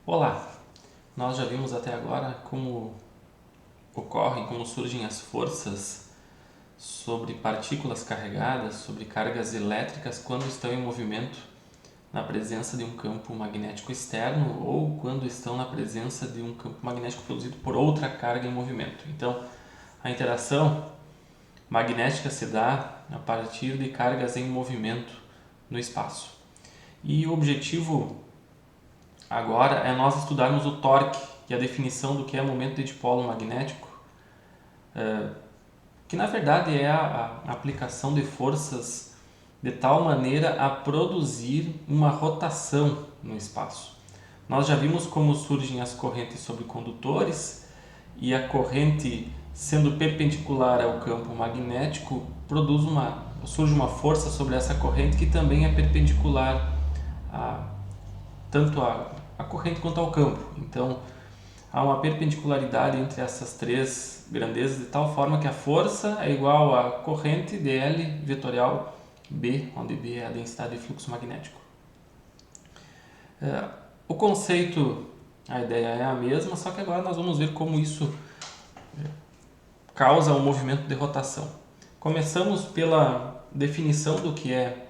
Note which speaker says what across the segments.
Speaker 1: Olá! Nós já vimos até agora como ocorrem, como surgem as forças sobre partículas carregadas, sobre cargas elétricas quando estão em movimento na presença de um campo magnético externo ou quando estão na presença de um campo magnético produzido por outra carga em movimento. Então, a interação magnética se dá a partir de cargas em movimento no espaço. E o objetivo agora é nós estudarmos o torque e a definição do que é momento de dipolo magnético, que na verdade é a aplicação de forças de tal maneira a produzir uma rotação no espaço. Nós já vimos como surgem as correntes sobre condutores e a corrente sendo perpendicular ao campo magnético surge uma força sobre essa corrente que também é perpendicular a tanto a corrente quanto ao campo. Então, há uma perpendicularidade entre essas três grandezas de tal forma que a força é igual à corrente dl vetorial B, onde B é a densidade de fluxo magnético. O conceito, a ideia é a mesma, só que agora nós vamos ver como isso causa um movimento de rotação. Começamos pela definição do que é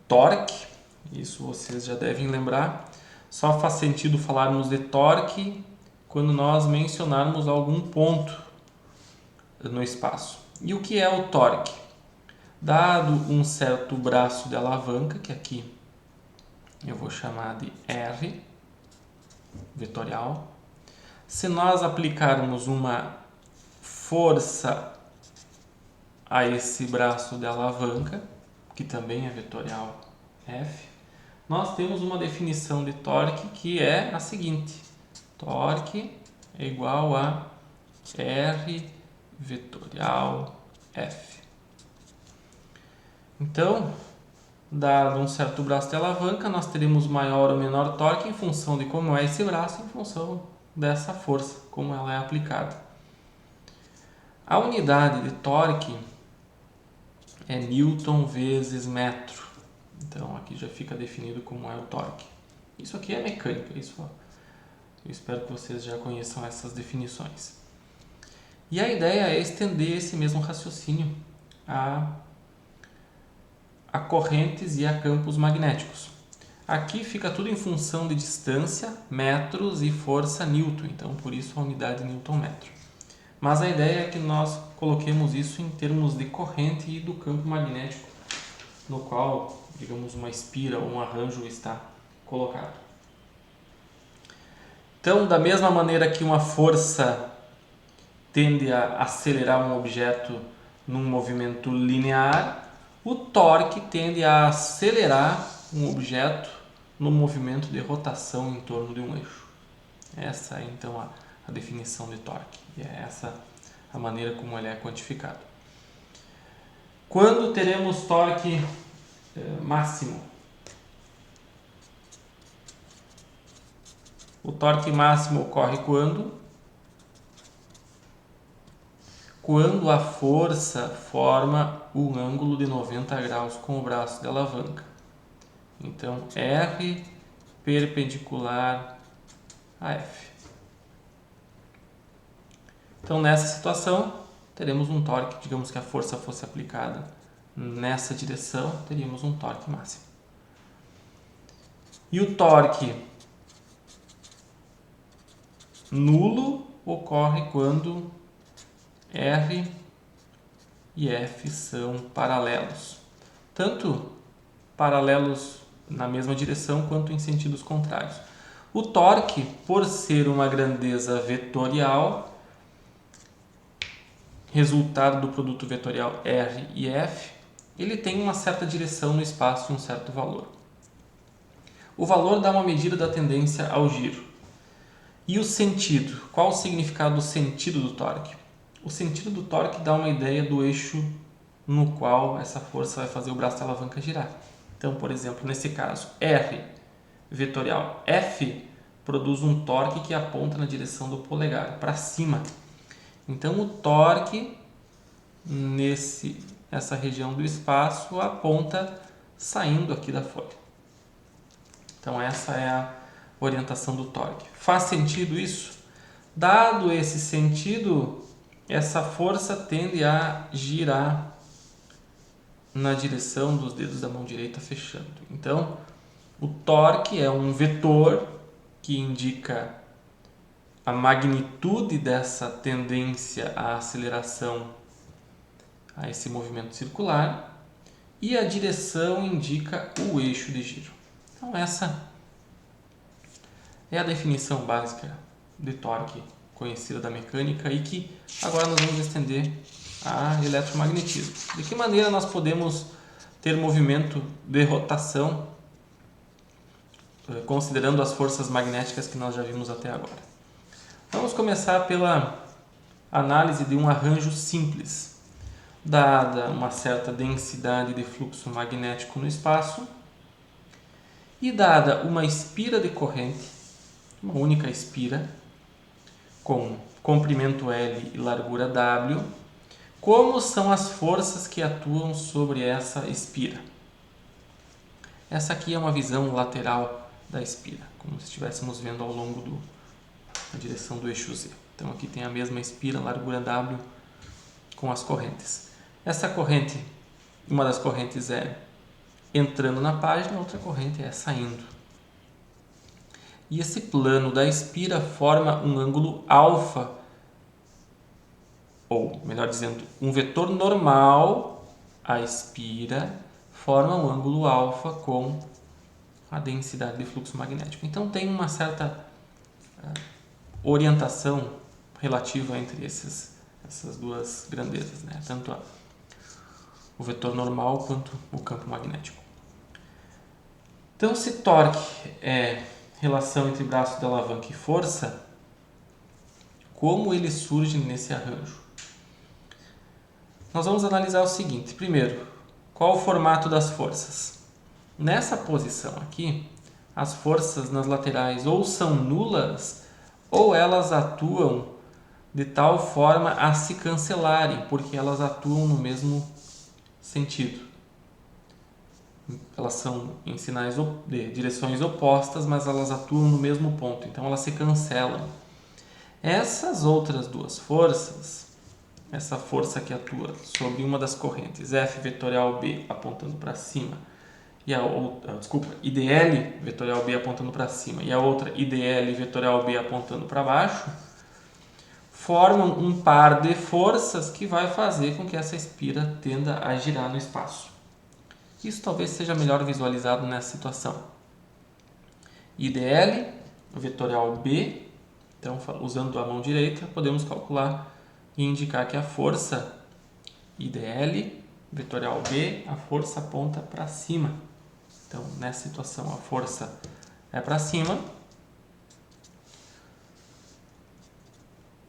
Speaker 1: torque, isso vocês já devem lembrar. Só faz sentido falarmos de torque quando nós mencionarmos algum ponto no espaço. E o que é o torque? Dado um certo braço de alavanca, que aqui eu vou chamar de R vetorial, se nós aplicarmos uma força a esse braço de alavanca, que também é vetorial F, nós temos uma definição de torque que é a seguinte: torque é igual a R vetorial F. Então, dado um certo braço de alavanca, nós teremos maior ou menor torque em função de como é esse braço, em função dessa força, como ela é aplicada. A unidade de torque é Newton vezes metro. Então, aqui já fica definido como é o torque. Isso aqui é mecânica, eu espero que vocês já conheçam essas definições. E a ideia é estender esse mesmo raciocínio a correntes e a campos magnéticos. Aqui fica tudo em função de distância, metros e força Newton, então por isso a unidade Newton-metro. Mas a ideia é que nós coloquemos isso em termos de corrente e do campo magnético no qual, digamos, uma espira ou um arranjo está colocado. Então, da mesma maneira que uma força tende a acelerar um objeto num movimento linear, o torque tende a acelerar um objeto no movimento de rotação em torno de um eixo. Essa é então a definição de torque, e é essa a maneira como ele é quantificado. Quando teremos torque máximo? O torque máximo ocorre quando a força forma um ângulo de 90 graus com o braço de alavanca. Então, R perpendicular a F. Então, nessa situação, teremos um torque, digamos que a força fosse aplicada nessa direção, teríamos um torque máximo. E o torque nulo ocorre quando R e F são paralelos, tanto paralelos na mesma direção quanto em sentidos contrários. O torque, por ser uma grandeza vetorial, resultado do produto vetorial R e F, ele tem uma certa direção no espaço e um certo valor. O valor dá uma medida da tendência ao giro. E o sentido? Qual o significado do sentido do torque? O sentido do torque dá uma ideia do eixo no qual essa força vai fazer o braço da alavanca girar. Então, por exemplo, nesse caso, R vetorial F produz um torque que aponta na direção do polegar, para cima. Então, o torque nessa região do espaço aponta saindo aqui da folha. Então, essa é orientação do torque. Faz sentido isso? Dado esse sentido, essa força tende a girar na direção dos dedos da mão direita fechando. Então, o torque é um vetor que indica a magnitude dessa tendência à aceleração a esse movimento circular e a direção indica o eixo de giro. Então essa é a definição básica de torque conhecida da mecânica e que agora nós vamos estender a eletromagnetismo. De que maneira nós podemos ter movimento de rotação considerando as forças magnéticas que nós já vimos até agora? Vamos começar pela análise de um arranjo simples. Dada uma certa densidade de fluxo magnético no espaço e dada uma espira de corrente, uma única espira, com comprimento L e largura W, como são as forças que atuam sobre essa espira? Essa aqui é uma visão lateral da espira, como se estivéssemos vendo ao longo da direção do eixo Z. Então aqui tem a mesma espira, largura W, com as correntes. Essa corrente, uma das correntes é entrando na página, a outra corrente é saindo. E esse plano da espira forma um ângulo alfa, ou melhor dizendo, um vetor normal, a espira, forma um ângulo alfa com a densidade de fluxo magnético. Então tem uma certa orientação relativa entre essas duas grandezas, né? Tanto o vetor normal quanto o campo magnético. Então, se torque é relação entre braço de alavanca e força, como ele surge nesse arranjo? Nós vamos analisar o seguinte. Primeiro, qual o formato das forças? Nessa posição aqui, as forças nas laterais ou são nulas ou elas atuam de tal forma a se cancelarem, porque elas atuam no mesmo sentido. Elas são em sinais de direções opostas, mas elas atuam no mesmo ponto, então elas se cancelam. Essas outras duas forças, essa força que atua sobre uma das correntes F vetorial B apontando para cima e a outra, IDL vetorial B apontando para cima e a outra IDL vetorial B apontando para baixo, formam um par de forças que vai fazer com que essa espira tenda a girar no espaço. Isso talvez seja melhor visualizado nessa situação. IDL vetorial B, então usando a mão direita, podemos calcular e indicar que a força IDL vetorial B, a força aponta para cima. Então, nessa situação, a força é para cima.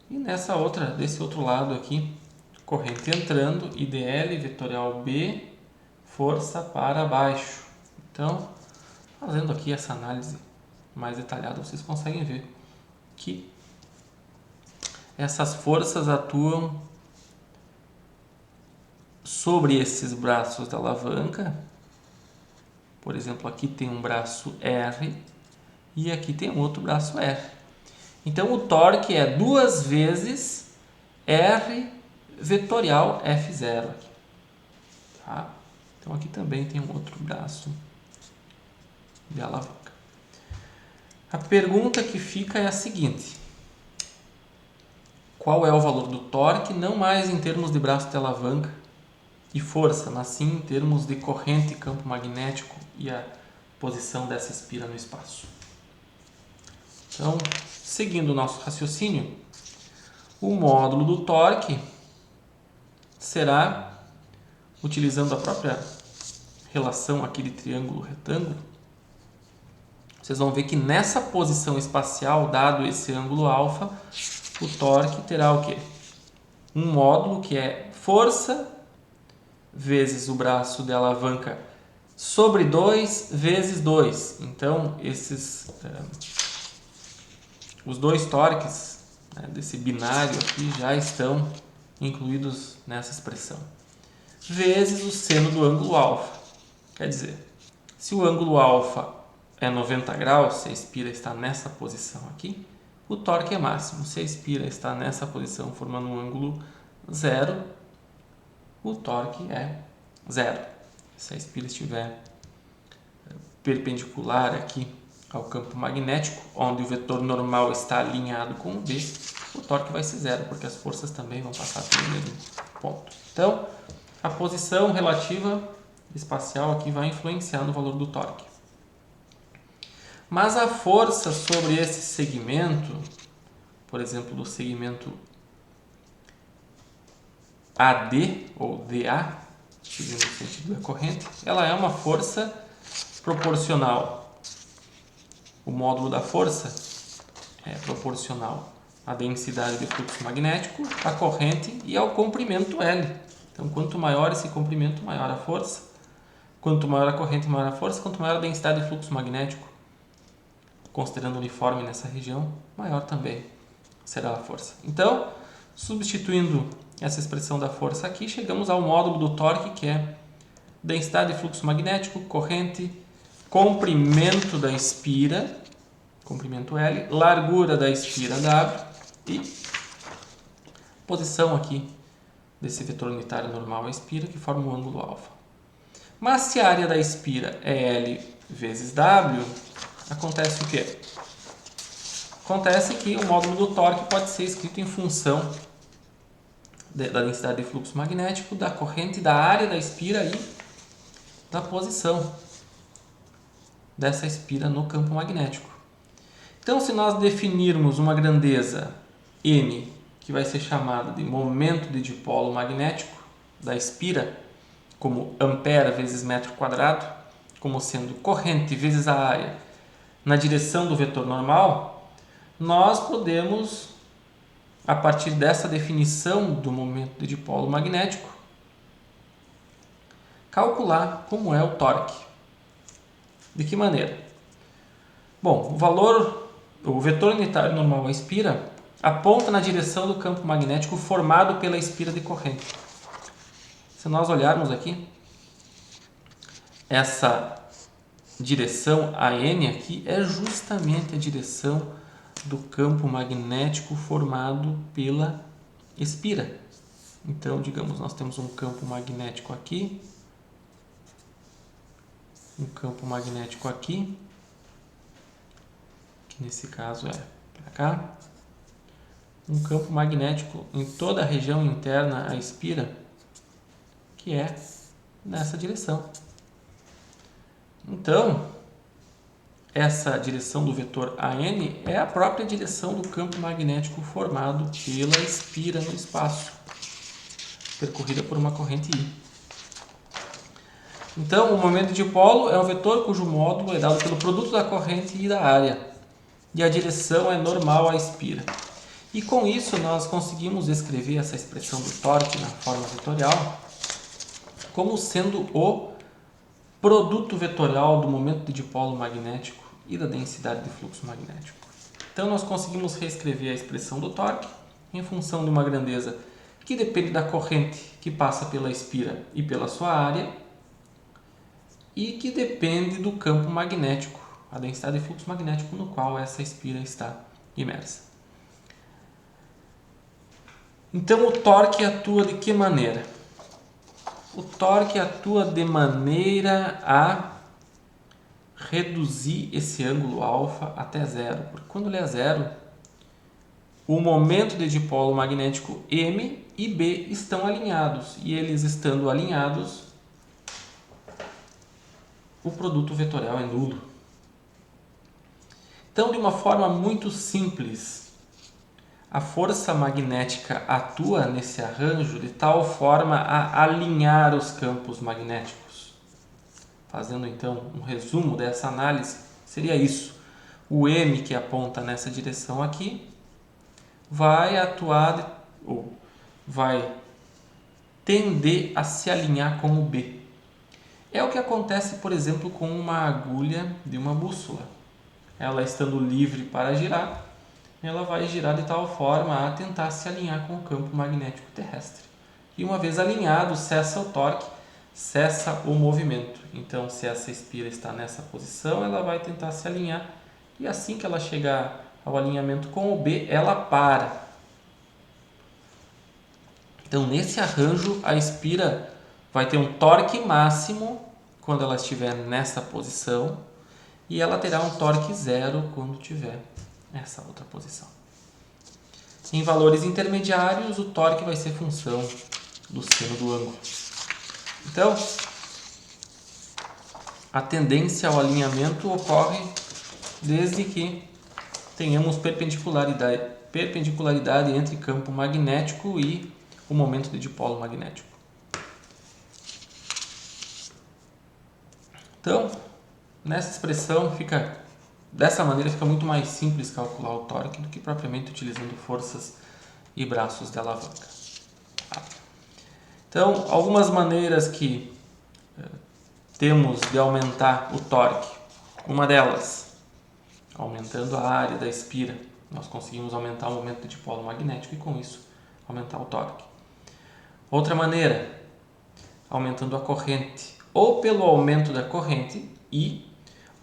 Speaker 1: E nessa outra, desse outro lado aqui, corrente entrando, IDL vetorial B, força para baixo. Então, fazendo aqui essa análise mais detalhada, vocês conseguem ver que essas forças atuam sobre esses braços da alavanca. Por exemplo, aqui tem um braço R e aqui tem um outro braço R. Então, o torque é 2 vezes R vetorial F0. Tá? Então, aqui também tem um outro braço de alavanca. A pergunta que fica é a seguinte. Qual é o valor do torque, não mais em termos de braço de alavanca e força, mas sim em termos de corrente, campo magnético e a posição dessa espira no espaço? Então, seguindo o nosso raciocínio, o módulo do torque será, utilizando a própria relação aqui de triângulo retângulo, vocês vão ver que nessa posição espacial, dado esse ângulo alfa, o torque terá o quê? Um módulo que é força vezes o braço de alavanca sobre 2 vezes 2. Então, os dois torques, né, desse binário aqui já estão incluídos nessa expressão. Vezes o seno do ângulo alfa. Quer dizer, se o ângulo alfa é 90 graus, se a espira está nessa posição aqui, o torque é máximo. Se a espira está nessa posição, formando um ângulo zero, o torque é zero. Se a espira estiver perpendicular aqui ao campo magnético, onde o vetor normal está alinhado com o B, o torque vai ser zero, porque as forças também vão passar pelo mesmo ponto. Então, a posição relativa espacial aqui vai influenciar no valor do torque. Mas a força sobre esse segmento, por exemplo, do segmento AD ou DA, seguindo o sentido da corrente, ela é uma força proporcional. O módulo da força é proporcional à densidade de fluxo magnético, à corrente e ao comprimento L. Então, quanto maior esse comprimento, maior a força. Quanto maior a corrente, maior a força. Quanto maior a densidade de fluxo magnético, considerando uniforme nessa região, maior também será a força. Então, substituindo essa expressão da força aqui, chegamos ao módulo do torque, que é densidade de fluxo magnético, corrente, comprimento da espira, comprimento L, largura da espira W e posição aqui desse vetor unitário normal à espira, que forma o ângulo alfa. Mas se a área da espira é L vezes W, acontece o quê? Acontece que o módulo do torque pode ser escrito em função da densidade de fluxo magnético, da corrente, da área da espira e da posição dessa espira no campo magnético. Então, se nós definirmos uma grandeza M, que vai ser chamada de momento de dipolo magnético da espira, como ampere vezes metro quadrado, como sendo corrente vezes a área na direção do vetor normal, nós podemos, a partir dessa definição do momento de dipolo magnético, calcular como é o torque. De que maneira? Bom, o vetor unitário normal à espira aponta na direção do campo magnético formado pela espira de corrente. Se nós olharmos aqui, essa direção AN aqui é justamente a direção do campo magnético formado pela espira. Então, digamos, nós temos um campo magnético aqui, um campo magnético aqui, que nesse caso é para cá, um campo magnético em toda a região interna à espira, que é nessa direção. Então, essa direção do vetor AN é a própria direção do campo magnético formado pela espira no espaço, percorrida por uma corrente I. Então, o momento de dipolo é um vetor cujo módulo é dado pelo produto da corrente e da área, e a direção é normal à espira. E com isso, nós conseguimos escrever essa expressão do torque na forma vetorial como sendo o produto vetorial do momento de dipolo magnético e da densidade de fluxo magnético. Então, nós conseguimos reescrever a expressão do torque em função de uma grandeza que depende da corrente que passa pela espira e pela sua área e que depende do campo magnético, a densidade de fluxo magnético no qual essa espira está imersa. Então, o torque atua de que maneira? O torque atua de maneira a reduzir esse ângulo alfa até zero, porque quando ele é zero, o momento de dipolo magnético M e B estão alinhados, e eles estando alinhados, o produto vetorial é nulo. Então, de uma forma muito simples, a força magnética atua nesse arranjo de tal forma a alinhar os campos magnéticos. Fazendo então um resumo dessa análise, seria isso. O M que aponta nessa direção aqui vai atuar ou vai tender a se alinhar com o B. É o que acontece, por exemplo, com uma agulha de uma bússola. Ela estando livre para girar, ela vai girar de tal forma a tentar se alinhar com o campo magnético terrestre. E uma vez alinhado, cessa o torque, cessa o movimento. Então, se essa espira está nessa posição, ela vai tentar se alinhar e assim que ela chegar ao alinhamento com o B, ela para. Então, nesse arranjo, a espira vai ter um torque máximo quando ela estiver nessa posição e ela terá um torque zero quando tiver essa outra posição. Em valores intermediários, o torque vai ser função do seno do ângulo. Então, a tendência ao alinhamento ocorre desde que tenhamos perpendicularidade entre campo magnético e o momento de dipolo magnético. Então, nessa expressão dessa maneira fica muito mais simples calcular o torque do que propriamente utilizando forças e braços de alavanca. Então, algumas maneiras que temos de aumentar o torque. Uma delas, aumentando a área da espira, nós conseguimos aumentar o momento de dipolo magnético e com isso aumentar o torque. Outra maneira, aumentando a corrente, ou pelo aumento da corrente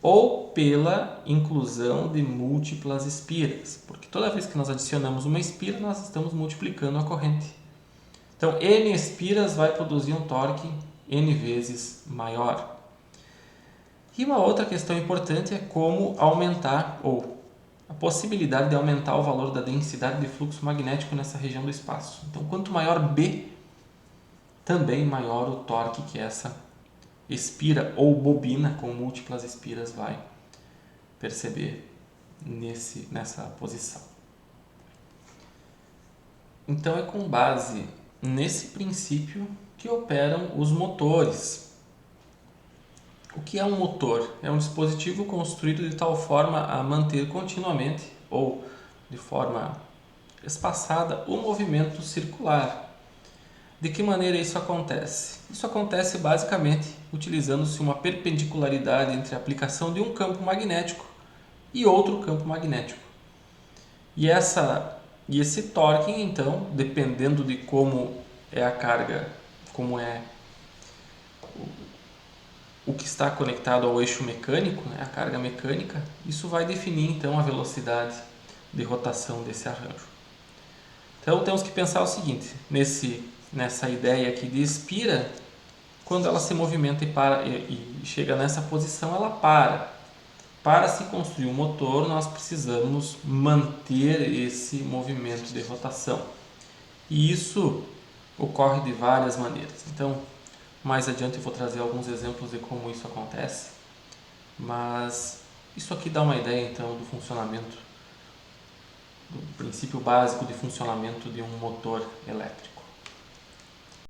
Speaker 1: ou pela inclusão de múltiplas espiras, porque toda vez que nós adicionamos uma espira, nós estamos multiplicando a corrente. Então, N espiras vai produzir um torque N vezes maior. E uma outra questão importante é como aumentar, ou a possibilidade de aumentar o valor da densidade de fluxo magnético nessa região do espaço. Então, quanto maior B, também maior o torque que essa espira ou bobina com múltiplas espiras vai perceber nessa posição. Então, é com base nesse princípio que operam os motores. O que é um motor? É um dispositivo construído de tal forma a manter continuamente ou de forma espaçada o movimento circular. De que maneira isso acontece? Isso acontece basicamente utilizando-se uma perpendicularidade entre a aplicação de um campo magnético e outro campo magnético. E esse torque, então, dependendo de como é a carga, como é o que está conectado ao eixo mecânico, né, a carga mecânica, isso vai definir então a velocidade de rotação desse arranjo. Então temos que pensar o seguinte, nessa ideia aqui de espira, quando ela se movimenta e chega nessa posição, ela para. Para se construir um motor, nós precisamos manter esse movimento de rotação. E isso ocorre de várias maneiras. Então, mais adiante eu vou trazer alguns exemplos de como isso acontece, mas isso aqui dá uma ideia então do funcionamento, do princípio básico de funcionamento de um motor elétrico.